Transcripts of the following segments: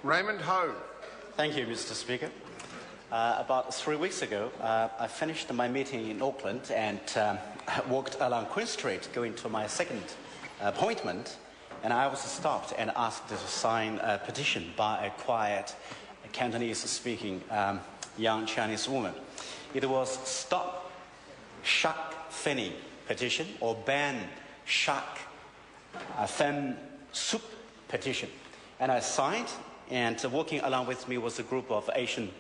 Raymond Ho. Thank you, Mr. Speaker. About 3 weeks ago, I finished my meeting in Auckland and walked along Queen Street going to my second appointment, and I was stopped and asked to sign a petition by a quiet Cantonese-speaking young Chinese woman. It was Stop Shark Finning petition or Ban Shark Fin Soup petition. And I signed, and walking along with me was a group of Asian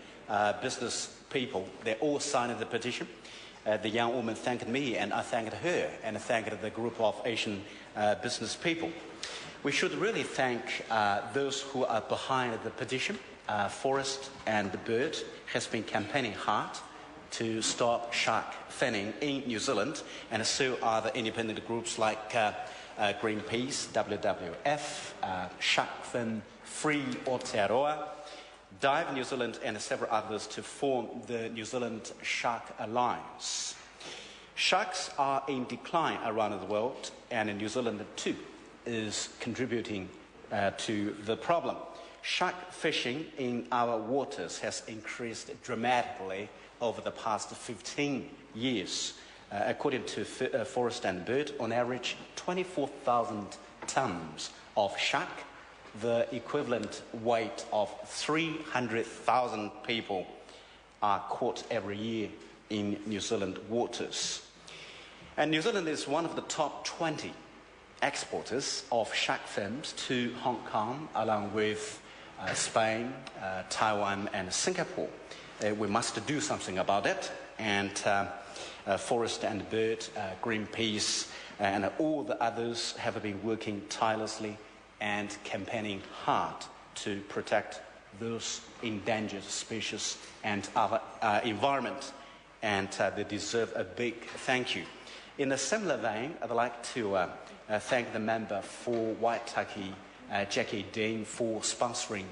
business people. They all signed the petition. The young woman thanked me, and I thanked her, and thanked the group of Asian business people. We should really thank those who are behind the petition. Forest and Bird has been campaigning hard to stop shark finning in New Zealand, and so are the independent groups like Greenpeace, WWF, Shark Fin Free Aotearoa, Dive New Zealand, and several others to form the New Zealand Shark Alliance. Sharks are in decline around the world, and New Zealand too is contributing to the problem. Shark fishing in our waters has increased dramatically over the past 15 years. According to Forest and Bird, on average, 24,000 tons of shark, the equivalent weight of 300,000 people, are caught every year in New Zealand waters. And New Zealand is one of the top 20 exporters of shark fins to Hong Kong, along with Spain, Taiwan, and Singapore. We must do something about it, and Forest and Bird, Greenpeace, and all the others have been working tirelessly and campaigning hard to protect those endangered species and our environment, and they deserve a big thank you. In a similar vein, I'd like to thank the member for Waitaki, Jackie Dean, for sponsoring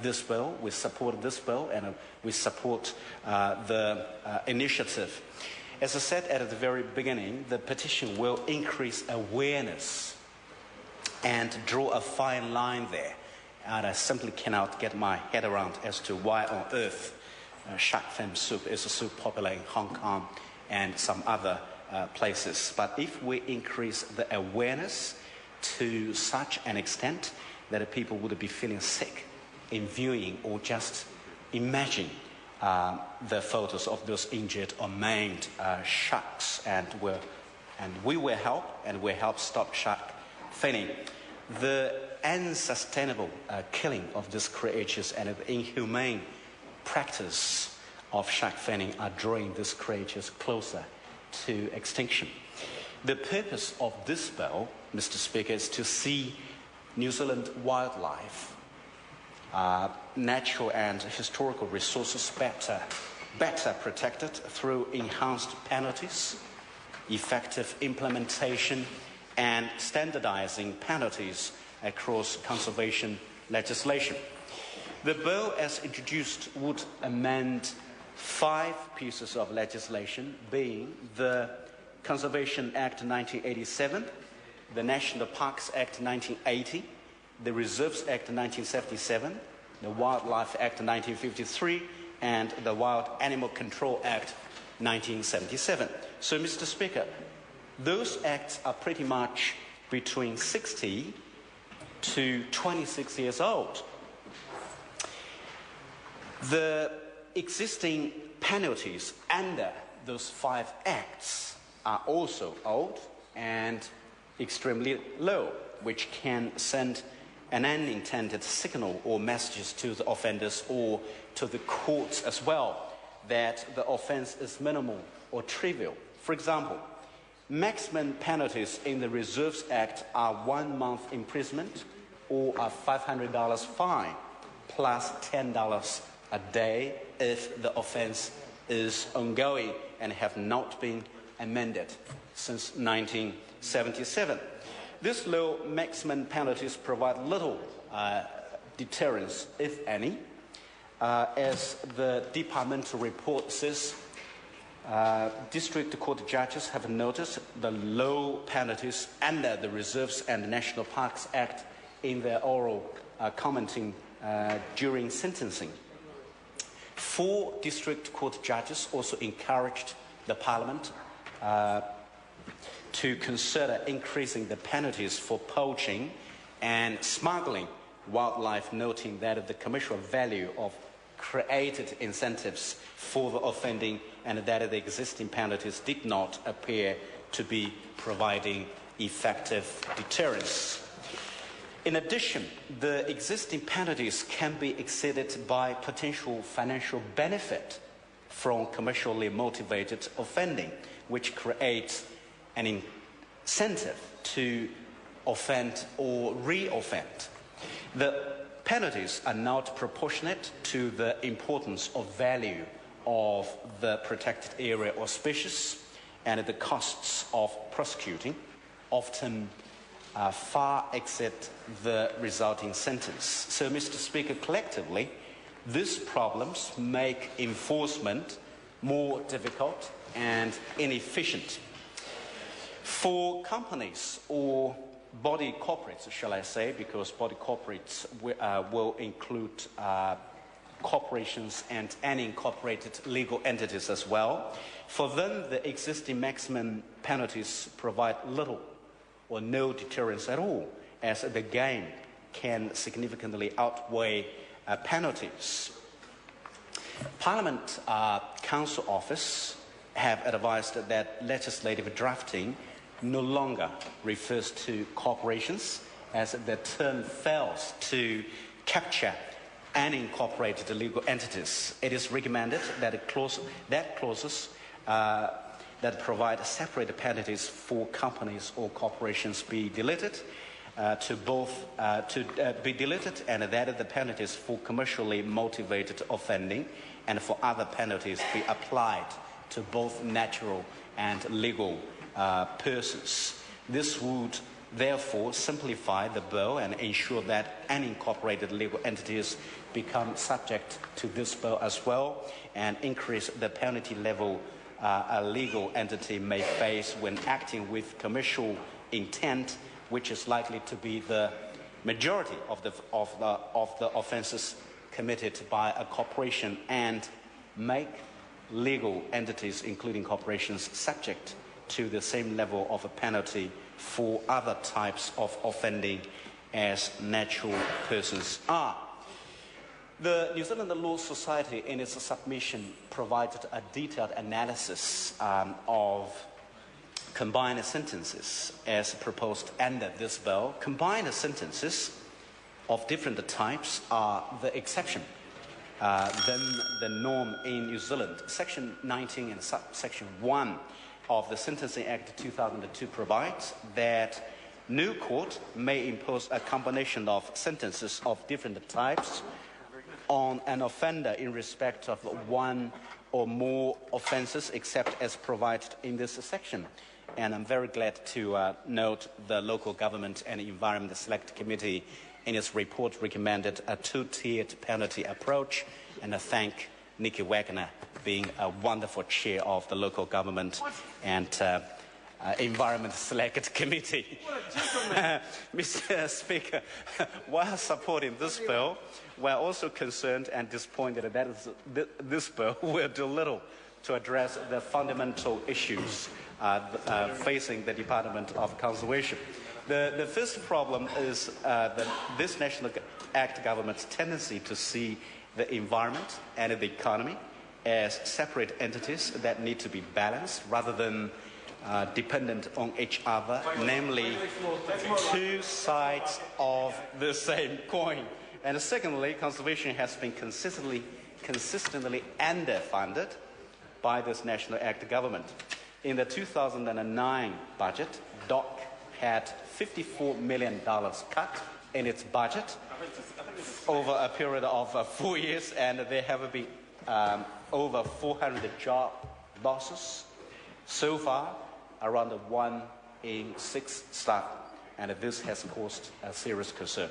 this bill. We support this bill, and we support the initiative. As I said at the very beginning, the petition will increase awareness and draw a fine line there. And I simply cannot get my head around as to why on earth shark fin soup is so popular in Hong Kong and some other places. But if we increase the awareness to such an extent that people would be feeling sick in viewing or just imagine the photos of those injured or maimed sharks, and we will help, and will help stop shark finning. The unsustainable killing of these creatures and the inhumane practice of shark finning are drawing these creatures closer to extinction. The purpose of this bill, Mr. Speaker, is to see New Zealand wildlife, natural and historical resources better protected through enhanced penalties, effective implementation, and standardizing penalties across conservation legislation. The bill, as introduced, would amend 5 pieces of legislation, being the Conservation Act 1987, the National Parks Act 1980, the Reserves Act 1977, the Wildlife Act 1953, and the Wild Animal Control Act 1977. So, Mr. Speaker, those acts are pretty much between 60 to 26 years old. The existing penalties under those 5 acts are also old and extremely low, which can send an unintended signal or messages to the offenders or to the courts as well that the offense is minimal or trivial. For example, maximum penalties in the Reserves Act are 1 month imprisonment or a $500 fine plus $10 a day if the offense is ongoing and have not been amended since 1977. These low maximum penalties provide little deterrence, if any. As the departmental report says, district court judges have noticed the low penalties under the Reserves and National Parks Act in their oral commenting during sentencing. 4 district court judges also encouraged the Parliament to consider increasing the penalties for poaching and smuggling wildlife, noting that the commercial value of created incentives for the offending and that the existing penalties did not appear to be providing effective deterrence. In addition, the existing penalties can be exceeded by potential financial benefit from commercially motivated offending, which creates an incentive to offend or re-offend. The penalties are not proportionate to the importance or value of the protected area or species, and the costs of prosecuting often far exceed the resulting sentence. So, Mr. Speaker, collectively, these problems make enforcement more difficult and inefficient. For companies or body corporates, shall I say, because body corporates will include corporations and unincorporated legal entities as well. For them, the existing maximum penalties provide little or no deterrence at all, as the gain can significantly outweigh penalties. Parliament Council Office have advised that legislative drafting no longer refers to corporations, as the term fails to capture unincorporated legal entities. It is recommended that clauses that provide separate penalties for companies or corporations be deleted, and that the penalties for commercially motivated offending and for other penalties be applied to both natural and legal persons. This would therefore simplify the bill and ensure that unincorporated legal entities become subject to this bill as well, and increase the penalty level a legal entity may face when acting with commercial intent, which is likely to be the majority of the offences committed by a corporation, and make legal entities, including corporations, subject to the same level of a penalty for other types of offending as natural persons are. The New Zealand Law Society, in its submission, provided a detailed analysis of combined sentences as proposed under this bill. Combined sentences of different types are the exception than the norm in New Zealand. Section 19 and Section 1 of the Sentencing Act 2002 provides that no court may impose a combination of sentences of different types on an offender in respect of one or more offences, except as provided in this section. And I'm very glad to note the Local Government and Environment Select Committee in its report recommended a 2-tiered penalty approach, and I thank Nikki Wagner being a wonderful chair of the Local Government and Environment Select Committee. Mr. Speaker, while supporting this bill, we're also concerned and disappointed that this bill will do little to address the fundamental issues facing the Department of Conservation. The first problem is this National Act government's tendency to see the environment and the economy as separate entities that need to be balanced rather than dependent on each other, namely two sides of the same coin. And secondly, conservation has been consistently underfunded by this National Act government. In the 2009 budget, DOC had $54 million cut in its budget over a period of 4 years, and there have been over 400 job losses. So far, around 1 in 6 staff, and this has caused a serious concern.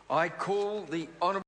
I call the Honourable